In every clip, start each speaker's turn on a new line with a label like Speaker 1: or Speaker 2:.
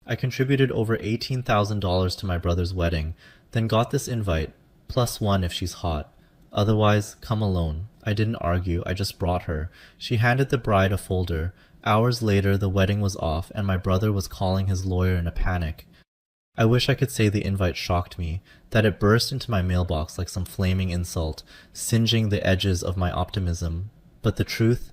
Speaker 1: I contributed over $18,000 to my brother's wedding, then got this invite, plus one if she's hot. Otherwise, come alone. I didn't argue, I just brought her. She handed the bride a folder. Hours later, the wedding was off, and my brother was calling his lawyer in a panic. I wish I could say the invite shocked me, that it burst into my mailbox like some flaming insult, singeing the edges of my optimism. But the truth?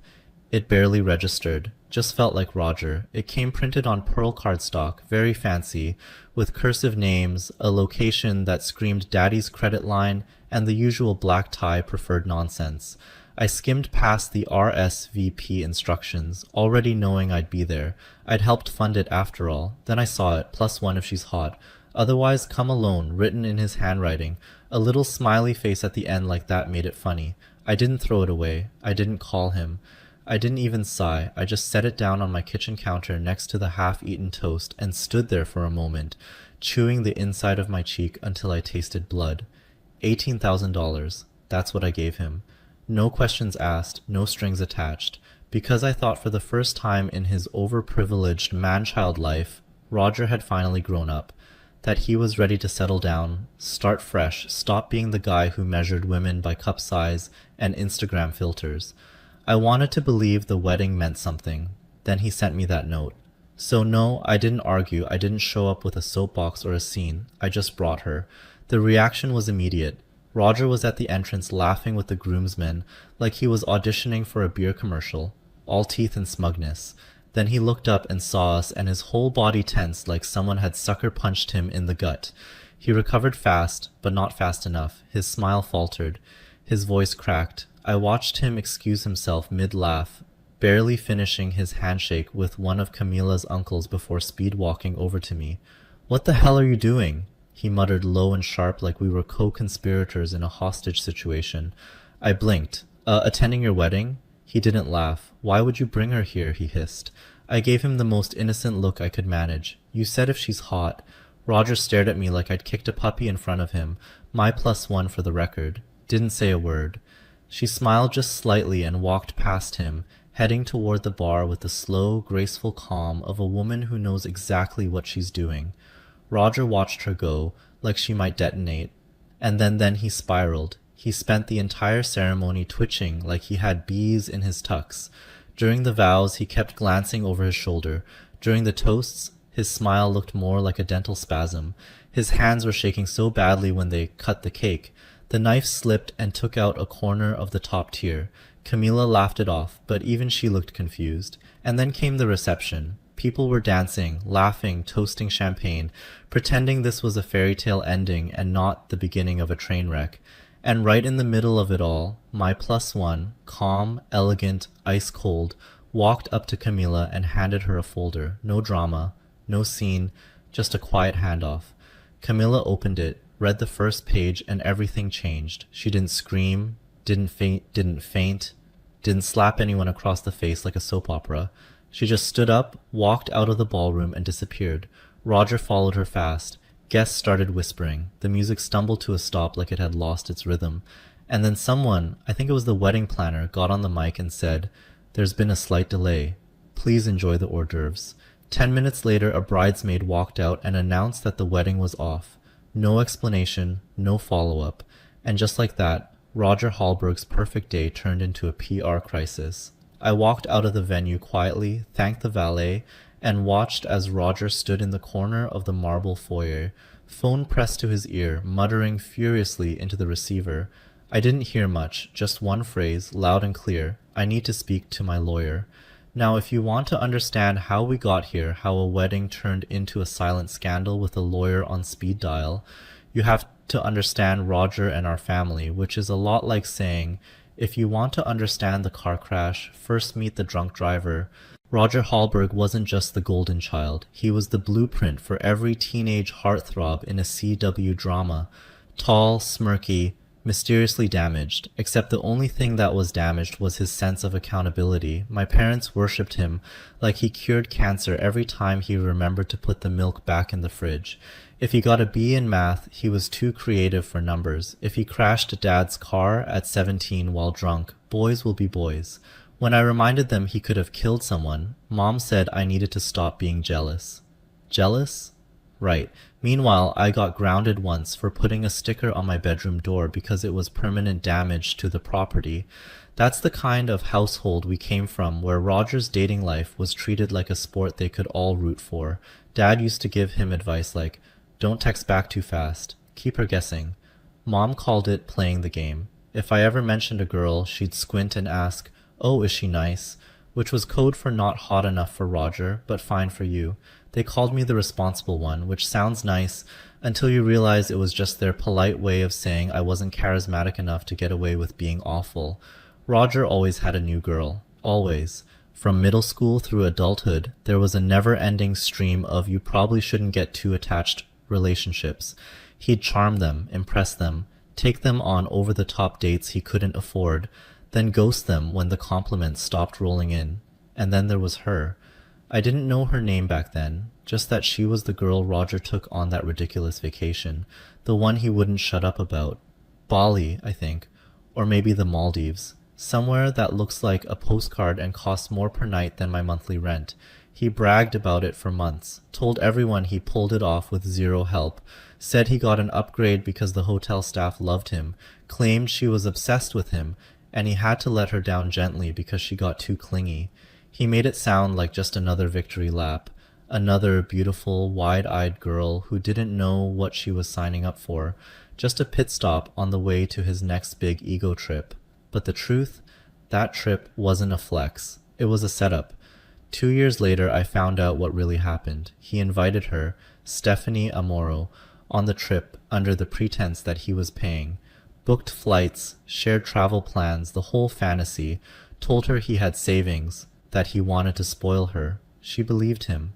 Speaker 1: It barely registered. Just felt like Roger. It came printed on pearl cardstock, very fancy, with cursive names, a location that screamed Daddy's credit line, and the usual black tie preferred nonsense. I skimmed past the RSVP instructions, already knowing I'd be there. I'd helped fund it after all. Then I saw it, plus one if she's hot. Otherwise, come alone, written in his handwriting. A little smiley face at the end like that made it funny. I didn't throw it away. I didn't call him. I didn't even sigh. I just set it down on my kitchen counter next to the half-eaten toast and stood there for a moment, chewing the inside of my cheek until I tasted blood. $18,000. That's what I gave him. No questions asked, no strings attached, because I thought for the first time in his overprivileged man-child life, Roger had finally grown up, that he was ready to settle down, start fresh, stop being the guy who measured women by cup size and Instagram filters. I wanted to believe the wedding meant something. Then he sent me that note. So no, I didn't argue, I didn't show up with a soapbox or a scene, I just brought her. The reaction was immediate. Roger was at the entrance laughing with the groomsmen like he was auditioning for a beer commercial, all teeth and smugness. Then he looked up and saw us, and his whole body tensed like someone had sucker punched him in the gut. He recovered fast, but not fast enough. His smile faltered. His voice cracked. I watched him excuse himself mid-laugh, barely finishing his handshake with one of Camila's uncles before speed-walking over to me. "What the hell are you doing?" He muttered low and sharp like we were co-conspirators in a hostage situation. I blinked. Attending your wedding?" He didn't laugh. "Why would you bring her here?" he hissed. I gave him the most innocent look I could manage. "You said if she's hot." Roger stared at me like I'd kicked a puppy in front of him. My plus one for the record. Didn't say a word. She smiled just slightly and walked past him, heading toward the bar with the slow, graceful calm of a woman who knows exactly what she's doing. Roger watched her go, like she might detonate, and then he spiraled. He spent the entire ceremony twitching like he had bees in his tux. During the vows, he kept glancing over his shoulder. During the toasts, his smile looked more like a dental spasm. His hands were shaking so badly when they cut the cake. The knife slipped and took out a corner of the top tier. Camila laughed it off, but even she looked confused. And then came the reception. People were dancing, laughing, toasting champagne, pretending this was a fairy tale ending and not the beginning of a train wreck. And right in the middle of it all, my plus one, calm, elegant, ice cold, walked up to Camila and handed her a folder. No drama, no scene, just a quiet handoff. Camila opened it, read the first page, and everything changed. She didn't scream, didn't faint, didn't slap anyone across the face like a soap opera. She just stood up, walked out of the ballroom, and disappeared. Roger followed her fast. Guests started whispering. The music stumbled to a stop like it had lost its rhythm. And then someone, I think it was the wedding planner, got on the mic and said, "There's been a slight delay. Please enjoy the hors d'oeuvres." 10 minutes later, a bridesmaid walked out and announced that the wedding was off. No explanation, no follow-up. And just like that, Roger Hallberg's perfect day turned into a PR crisis. I walked out of the venue quietly, thanked the valet, and watched as Roger stood in the corner of the marble foyer, phone pressed to his ear, muttering furiously into the receiver. I didn't hear much, just one phrase, loud and clear: "I need to speak to my lawyer." Now, if you want to understand how we got here, how a wedding turned into a silent scandal with a lawyer on speed dial, you have to understand Roger and our family, which is a lot like saying, if you want to understand the car crash, first meet the drunk driver. Roger Hallberg wasn't just the golden child. He was the blueprint for every teenage heartthrob in a CW drama. Tall, smirky, mysteriously damaged, except the only thing that was damaged was his sense of accountability. My parents worshipped him like he cured cancer every time he remembered to put the milk back in the fridge. If he got a B in math, he was too creative for numbers. If he crashed Dad's car at 17 while drunk, boys will be boys. When I reminded them he could have killed someone, Mom said I needed to stop being jealous. Jealous? Right. Meanwhile, I got grounded once for putting a sticker on my bedroom door because it was permanent damage to the property. That's the kind of household we came from, where Roger's dating life was treated like a sport they could all root for. Dad used to give him advice like, don't text back too fast, keep her guessing. Mom called it playing the game. If I ever mentioned a girl, she'd squint and ask, oh, is she nice? Which was code for not hot enough for Roger, but fine for you. They called me the responsible one, which sounds nice until you realize it was just their polite way of saying I wasn't charismatic enough to get away with being awful. Roger always had a new girl. Always. From middle school through adulthood, there was a never-ending stream of you probably shouldn't get too attached relationships. He'd charm them, impress them, take them on over-the-top dates he couldn't afford, then ghost them when the compliments stopped rolling in. And then there was her. I didn't know her name back then, just that she was the girl Roger took on that ridiculous vacation, the one he wouldn't shut up about. Bali, I think, or maybe the Maldives. Somewhere that looks like a postcard and costs more per night than my monthly rent. He bragged about it for months, told everyone he pulled it off with zero help, said he got an upgrade because the hotel staff loved him, claimed she was obsessed with him, and he had to let her down gently because she got too clingy. He made it sound like just another victory lap, another beautiful, wide-eyed girl who didn't know what she was signing up for, just a pit stop on the way to his next big ego trip. But the truth, that trip wasn't a flex. It was a setup. 2 years later, I found out what really happened. He invited her, Stephanie Amoro, on the trip under the pretense that he was paying. Booked flights, shared travel plans, the whole fantasy, told her he had savings, that he wanted to spoil her. She believed him.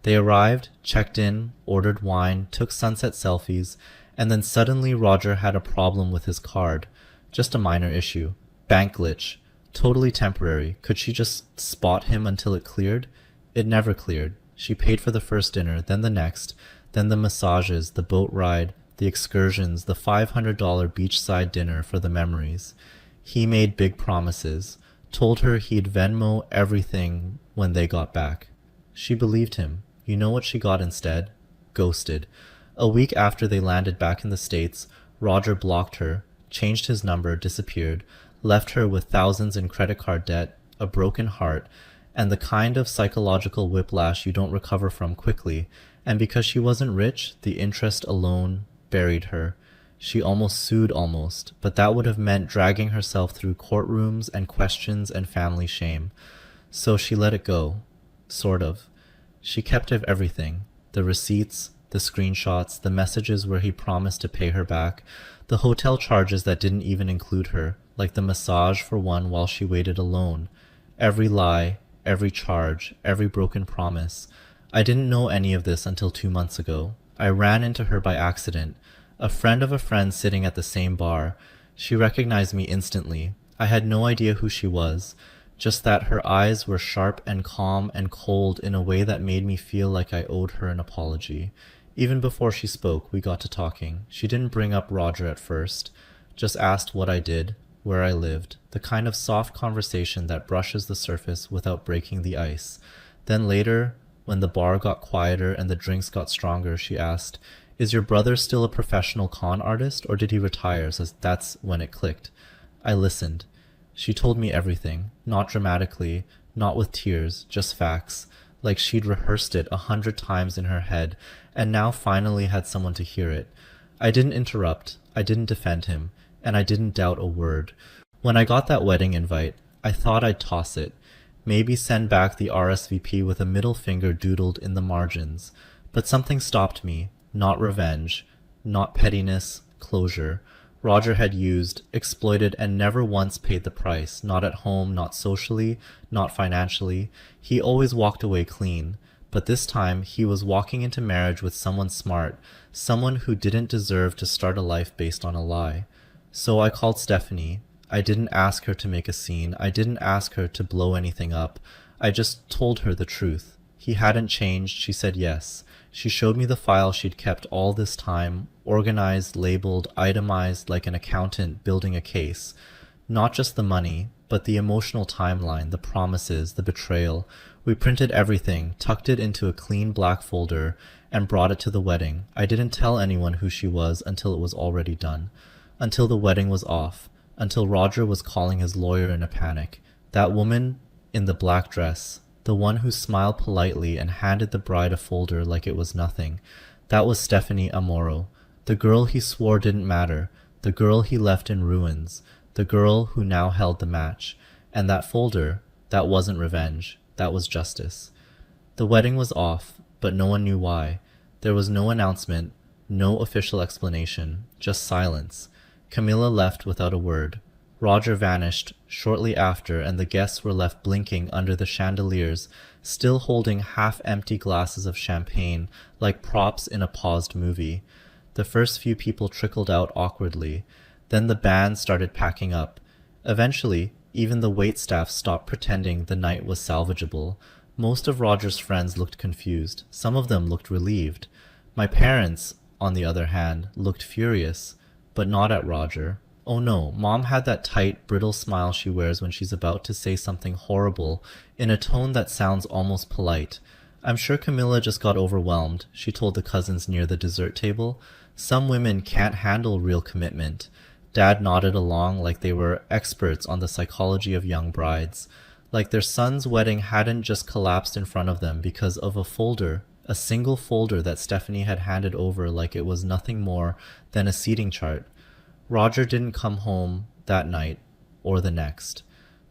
Speaker 1: They arrived, checked in, ordered wine, took sunset selfies, and then suddenly Roger had a problem with his card. Just a minor issue. Bank glitch. Totally temporary. Could she just spot him until it cleared? It never cleared. She paid for the first dinner, then the next, then the massages, the boat ride, the excursions, the $500 beachside dinner for the memories. He made big promises, told her he'd Venmo everything when they got back. She believed him. You know what she got instead? Ghosted. A week after they landed back in the States, Roger blocked her, changed his number, disappeared, left her with thousands in credit card debt, a broken heart, and the kind of psychological whiplash you don't recover from quickly, and because she wasn't rich, the interest alone buried her. She almost sued but that would have meant dragging herself through courtrooms and questions and family shame. So she let it go. Sort of. She kept everything. The receipts, the screenshots, the messages where he promised to pay her back, the hotel charges that didn't even include her, like the massage for one while she waited alone. Every lie, every charge, every broken promise. I didn't know any of this until 2 months ago. I ran into her by accident. A friend of a friend sitting at the same bar. She recognized me instantly. I had no idea who she was, just that her eyes were sharp and calm and cold in a way that made me feel like I owed her an apology. Even before she spoke, we got to talking. She didn't bring up Roger at first, just asked what I did, where I lived, the kind of soft conversation that brushes the surface without breaking the ice. Then later, when the bar got quieter and the drinks got stronger, she asked, is your brother still a professional con artist, or did he retire? So that's when it clicked. I listened. She told me everything, not dramatically, not with tears, just facts, like she'd rehearsed it 100 times in her head, and now finally had someone to hear it. I didn't interrupt, I didn't defend him, and I didn't doubt a word. When I got that wedding invite, I thought I'd toss it, maybe send back the RSVP with a middle finger doodled in the margins, but something stopped me. Not revenge, not pettiness, closure. Roger had used, exploited, and never once paid the price, not at home, not socially, not financially. He always walked away clean. But this time, he was walking into marriage with someone smart, someone who didn't deserve to start a life based on a lie. So I called Stephanie. I didn't ask her to make a scene. I didn't ask her to blow anything up. I just told her the truth. He hadn't changed. She said yes. She showed me the file she'd kept all this time, organized, labeled, itemized like an accountant building a case. Not just the money, but the emotional timeline, the promises, the betrayal. We printed everything, tucked it into a clean black folder, and brought it to the wedding. I didn't tell anyone who she was until it was already done. Until the wedding was off. Until Roger was calling his lawyer in a panic. That woman in the black dress, the one who smiled politely and handed the bride a folder like it was nothing, that was Stephanie Amoro, the girl he swore didn't matter, the girl he left in ruins, the girl who now held the match. And that folder, that wasn't revenge, that was justice. The wedding was off, but no one knew why. There was no announcement, no official explanation, just silence. Camilla left without a word. Roger vanished shortly after, and the guests were left blinking under the chandeliers, still holding half-empty glasses of champagne like props in a paused movie. The first few people trickled out awkwardly. Then the band started packing up. Eventually, even the waitstaff stopped pretending the night was salvageable. Most of Roger's friends looked confused. Some of them looked relieved. My parents, on the other hand, looked furious, but not at Roger. Oh no, Mom had that tight, brittle smile she wears when she's about to say something horrible, in a tone that sounds almost polite. I'm sure Camilla just got overwhelmed, she told the cousins near the dessert table. Some women can't handle real commitment. Dad nodded along like they were experts on the psychology of young brides. Like their son's wedding hadn't just collapsed in front of them because of a folder, a single folder that Stephanie had handed over like it was nothing more than a seating chart. Roger didn't come home that night or the next.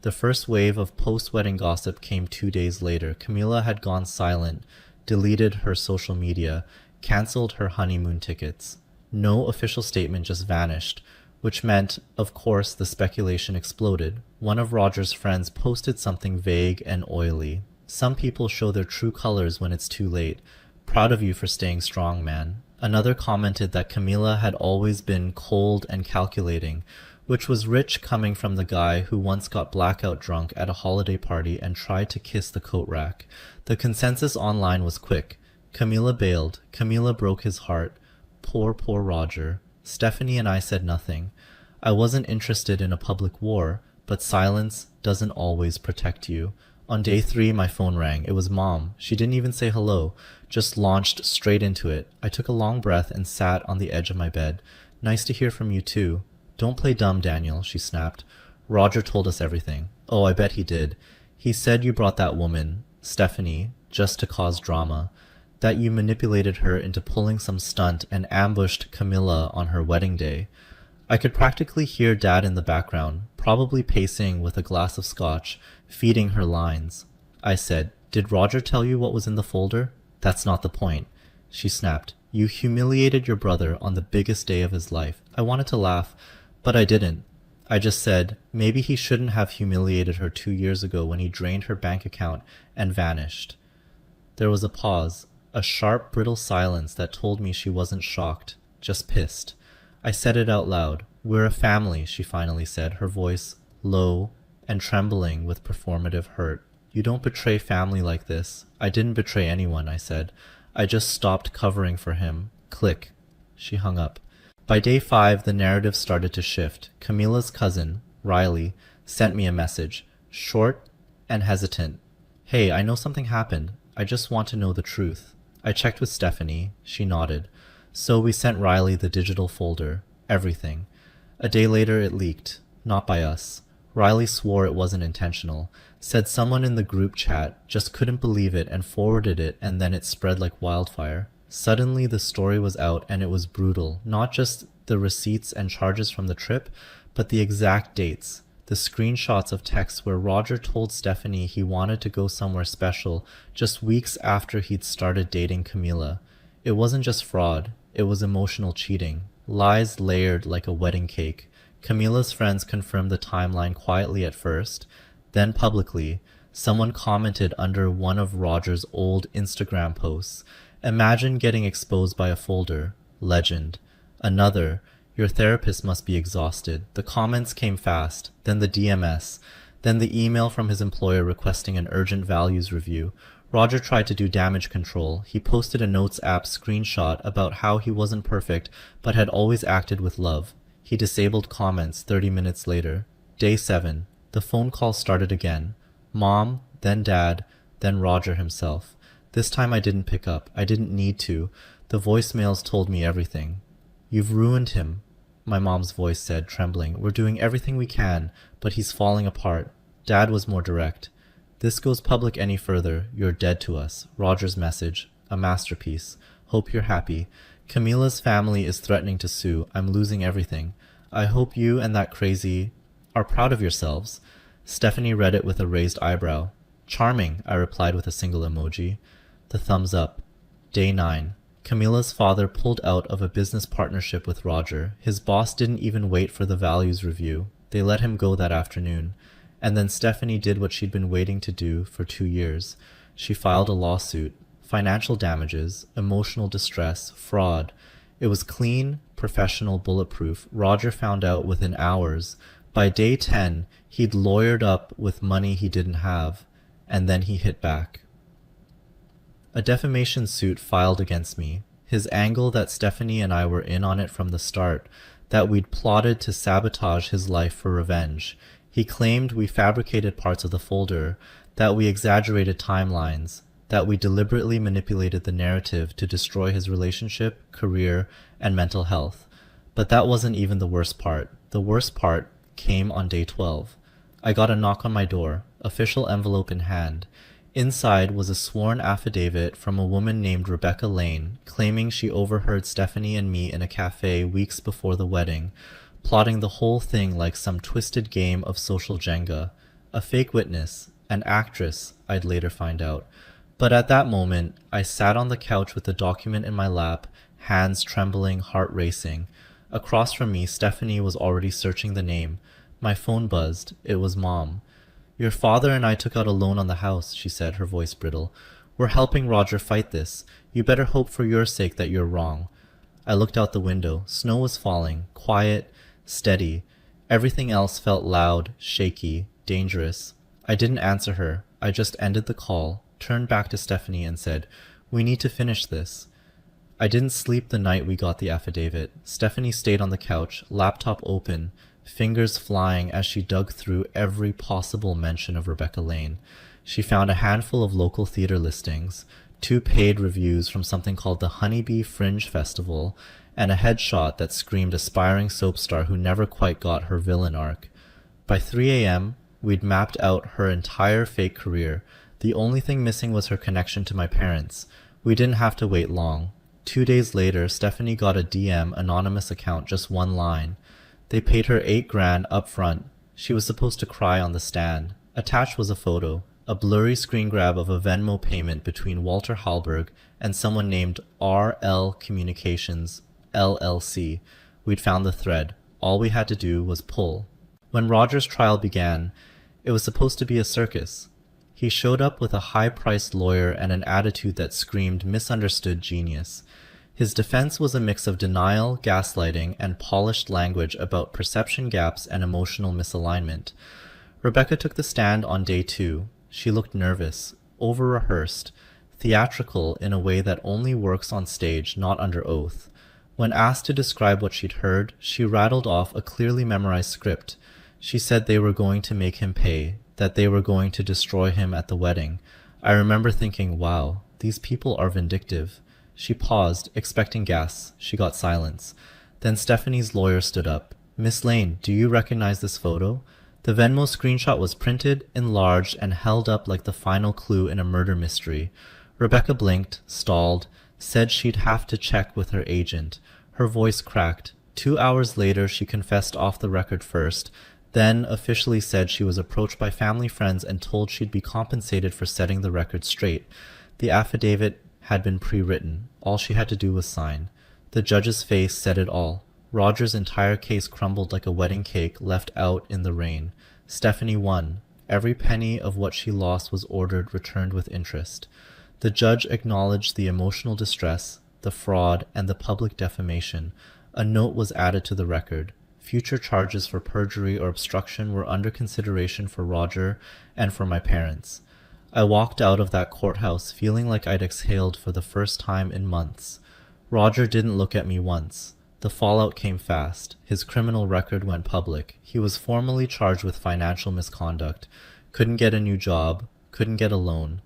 Speaker 1: The first wave of post-wedding gossip came 2 days later. Camilla had gone silent, deleted her social media, cancelled her honeymoon tickets. No official statement, just vanished, which meant, of course, the speculation exploded. One of Roger's friends posted something vague and oily. Some people show their true colors when it's too late. Proud of you for staying strong, man. Another commented that Camilla had always been cold and calculating, which was rich coming from the guy who once got blackout drunk at a holiday party and tried to kiss the coat rack. The consensus online was quick. Camilla bailed. Camilla broke his heart. Poor Roger. Stephanie and I said nothing. I wasn't interested in a public war, but silence doesn't always protect you. On day 3, my phone rang. It was Mom. She didn't even say hello, just launched straight into it. I took a long breath and sat on the edge of my bed. Nice to hear from you too. Don't play dumb, Daniel, she snapped. Roger told us everything. Oh, I bet he did. He said you brought that woman, Stephanie, just to cause drama. That you manipulated her into pulling some stunt and ambushed Camilla on her wedding day. I could practically hear Dad in the background, probably pacing with a glass of scotch, feeding her lines. I said, "Did Roger tell you what was in the folder?" "That's not the point." She snapped, "You humiliated your brother on the biggest day of his life." I wanted to laugh, but I didn't. I just said, maybe he shouldn't have humiliated her 2 years ago when he drained her bank account and vanished. There was a pause, a sharp, brittle silence that told me she wasn't shocked, just pissed. I said it out loud. "We're a family," she finally said, her voice low and trembling with performative hurt. "You don't betray family like this." "I didn't betray anyone," I said. "I just stopped covering for him." Click. She hung up. By day 5, the narrative started to shift. Camilla's cousin, Riley, sent me a message, short and hesitant. "Hey, I know something happened. I just want to know the truth." I checked with Stephanie. She nodded. So we sent Riley the digital folder. Everything. A day later it leaked. Not by us. Riley swore it wasn't intentional. Said someone in the group chat just couldn't believe it and forwarded it, and then it spread like wildfire. Suddenly the story was out, and it was brutal. Not just the receipts and charges from the trip, but the exact dates. The screenshots of texts where Roger told Stephanie he wanted to go somewhere special just weeks after he'd started dating Camilla. It wasn't just fraud, it was emotional cheating. Lies layered like a wedding cake. Camilla's friends confirmed the timeline quietly at first, then publicly. Someone commented under one of Roger's old Instagram posts, "Imagine getting exposed by a folder. Legend." Another, "Your therapist must be exhausted." The comments came fast, then the DMS, then the email from his employer requesting an urgent values review. Roger tried to do damage control. He posted a Notes app screenshot about how he wasn't perfect but had always acted with love. He disabled comments 30 minutes later. Day 7. The phone call started again. Mom, then Dad, then Roger himself. This time I didn't pick up. I didn't need to. The voicemails told me everything. You've ruined him, my mom's voice said, trembling. We're doing everything we can, but he's falling apart. Dad was more direct. This goes public any further, you're dead to us. Roger's message. A masterpiece. Hope you're happy. Camila's family is threatening to sue. I'm losing everything. I hope you and that crazy are proud of yourselves. Stephanie read it with a raised eyebrow. Charming, I replied with a single emoji. The thumbs up. Day 9. Camila's father pulled out of a business partnership with Roger. His boss didn't even wait for the values review. They let him go that afternoon. And then Stephanie did what she'd been waiting to do for 2 years. She filed a lawsuit. Financial damages, emotional distress, fraud. It was clean, professional, bulletproof. Roger found out within hours. By day 10, he'd lawyered up with money he didn't have. And then he hit back. A defamation suit filed against me. His angle that Stephanie and I were in on it from the start, that we'd plotted to sabotage his life for revenge. He claimed we fabricated parts of the folder, that we exaggerated timelines, that we deliberately manipulated the narrative to destroy his relationship, career, and mental health. But that wasn't even the worst part. The worst part came on day 12. I got a knock on my door, official envelope in hand. Inside was a sworn affidavit from a woman named Rebecca Lane, claiming she overheard Stephanie and me in a cafe weeks before the wedding, plotting the whole thing like some twisted game of social Jenga. A fake witness, an actress, I'd later find out. But at that moment, I sat on the couch with the document in my lap, hands trembling, heart racing. Across from me, Stephanie was already searching the name. My phone buzzed. It was Mom. Your father and I took out a loan on the house, she said, her voice brittle. We're helping Roger fight this. You better hope for your sake that you're wrong. I looked out the window. Snow was falling, quiet, steady. Everything else felt loud, shaky, dangerous. I didn't answer her. I just ended the call, turned back to Stephanie and said, We need to finish this. I didn't sleep the night we got the affidavit. Stephanie stayed on the couch, laptop open, fingers flying as she dug through every possible mention of Rebecca Lane. She found a handful of local theater listings, 2 paid reviews from something called the Honeybee Fringe Festival, and a headshot that screamed aspiring soap star who never quite got her villain arc. By 3 a.m., we'd mapped out her entire fake career. The only thing missing was her connection to my parents. We didn't have to wait long. 2 days later, Stephanie got a DM anonymous account, just one line. They paid her $8,000 up front. She was supposed to cry on the stand. Attached was a photo, a blurry screen grab of a Venmo payment between Walter Hallberg and someone named RL Communications, LLC. We'd found the thread. All we had to do was pull. When Roger's trial began, it was supposed to be a circus. He showed up with a high-priced lawyer and an attitude that screamed misunderstood genius. His defense was a mix of denial, gaslighting, and polished language about perception gaps and emotional misalignment. Rebecca took the stand on day 2. She looked nervous, over-rehearsed, theatrical in a way that only works on stage, not under oath. When asked to describe what she'd heard, she rattled off a clearly memorized script. She said they were going to make him pay, that they were going to destroy him at the wedding. I remember thinking, wow, these people are vindictive. She paused, expecting gasps. She got silence. Then Stephanie's lawyer stood up. Miss Lane, do you recognize this photo? The Venmo screenshot was printed, enlarged, and held up like the final clue in a murder mystery. Rebecca blinked, stalled, said she'd have to check with her agent. Her voice cracked. 2 hours later, she confessed off the record first, then officially said she was approached by family friends and told she'd be compensated for setting the record straight. The affidavit had been pre-written. All she had to do was sign. The judge's face said it all. Roger's entire case crumbled like a wedding cake left out in the rain. Stephanie won. Every penny of what she lost was ordered returned with interest. The judge acknowledged the emotional distress, the fraud, and the public defamation. A note was added to the record. Future charges for perjury or obstruction were under consideration for Roger and for my parents. I walked out of that courthouse feeling like I'd exhaled for the first time in months. Roger didn't look at me once. The fallout came fast. His criminal record went public. He was formally charged with financial misconduct. Couldn't get a new job. Couldn't get a loan.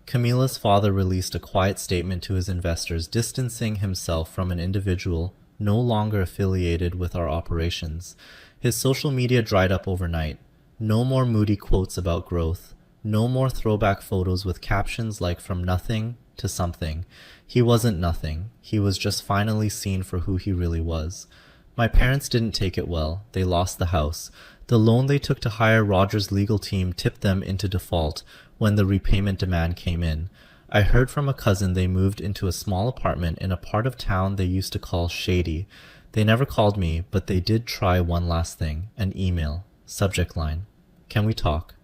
Speaker 1: Camila's father released a quiet statement to his investors, distancing himself from an individual no longer affiliated with our operations. His social media dried up overnight. No more moody quotes about growth. No more throwback photos with captions like "from nothing to something." He wasn't nothing. He was just finally seen for who he really was. My parents didn't take it well. They lost the house. The loan they took to hire Roger's legal team tipped them into default when the repayment demand came in. I heard from a cousin they moved into a small apartment in a part of town they used to call shady. They never called me, but they did try one last thing, an email. Subject line: "Can we talk?"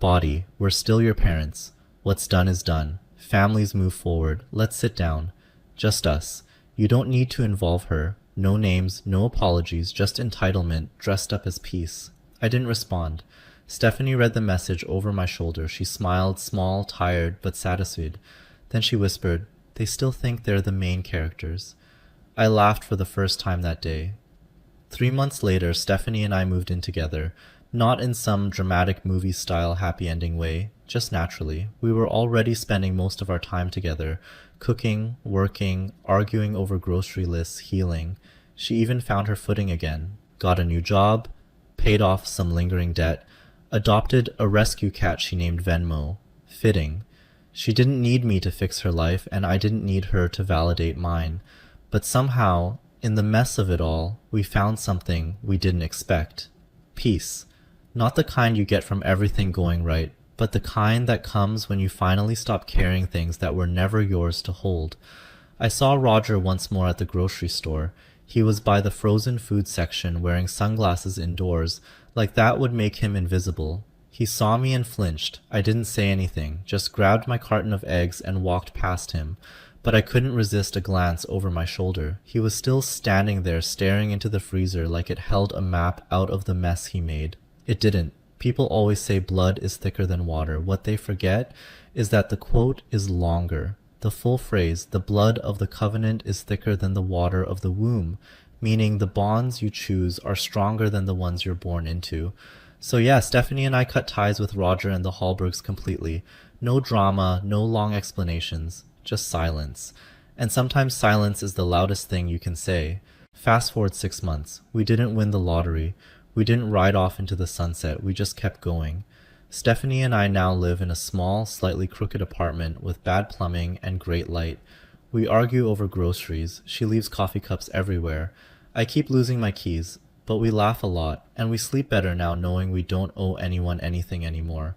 Speaker 1: Body: "We're still your parents. What's done is done. Families move forward. Let's sit down. Just us. You don't need to involve her. No names, no apologies, just entitlement dressed up as peace." I didn't respond. Stephanie read the message over my shoulder. She smiled, small, tired, but satisfied. Then she whispered, "They still think they're the main characters." I laughed for the first time that day. 3 months later, Stephanie and I moved in together, not in some dramatic movie-style happy ending way, just naturally. We were already spending most of our time together, cooking, working, arguing over grocery lists, healing. She even found her footing again, got a new job, paid off some lingering debt, adopted a rescue cat she named Venmo. Fitting. She didn't need me to fix her life, and I didn't need her to validate mine. But somehow, in the mess of it all, we found something we didn't expect. Peace. Not the kind you get from everything going right, but the kind that comes when you finally stop carrying things that were never yours to hold. I saw Roger once more at the grocery store. He was by the frozen food section, wearing sunglasses indoors, like that would make him invisible. He saw me and flinched. I didn't say anything, just grabbed my carton of eggs and walked past him. But I couldn't resist a glance over my shoulder. He was still standing there, staring into the freezer like it held a map out of the mess he made. It didn't. People always say blood is thicker than water. What they forget is that the quote is longer. The full phrase, "the blood of the covenant is thicker than the water of the womb," meaning the bonds you choose are stronger than the ones you're born into. So yeah, Stephanie and I cut ties with Roger and the Hallbergs completely. No drama, no long explanations, just silence. And sometimes silence is the loudest thing you can say. Fast forward 6 months. We didn't win the lottery. We didn't ride off into the sunset. We just kept going. Stephanie and I now live in a small, slightly crooked apartment with bad plumbing and great light. We argue over groceries. She leaves coffee cups everywhere. I keep losing my keys, but we laugh a lot, and we sleep better now knowing we don't owe anyone anything anymore.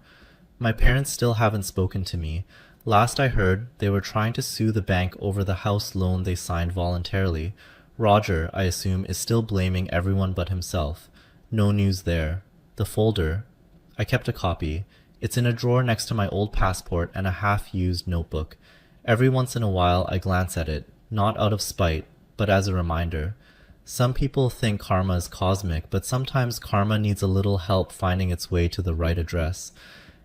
Speaker 1: My parents still haven't spoken to me. Last I heard, they were trying to sue the bank over the house loan they signed voluntarily. Roger, I assume, is still blaming everyone but himself. No news there. The folder. I kept a copy. It's in a drawer next to my old passport and a half-used notebook. Every once in a while I glance at it, not out of spite, but as a reminder. Some people think karma is cosmic, but sometimes karma needs a little help finding its way to the right address.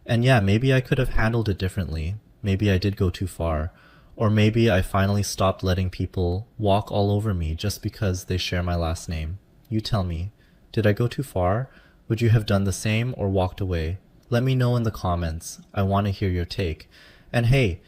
Speaker 1: And yeah, maybe I could have handled it differently. Maybe I did go too far. Or maybe I finally stopped letting people walk all over me just because they share my last name. You tell me. Did I go too far? Would you have done the same or walked away? Let me know in the comments. I want to hear your take. And hey,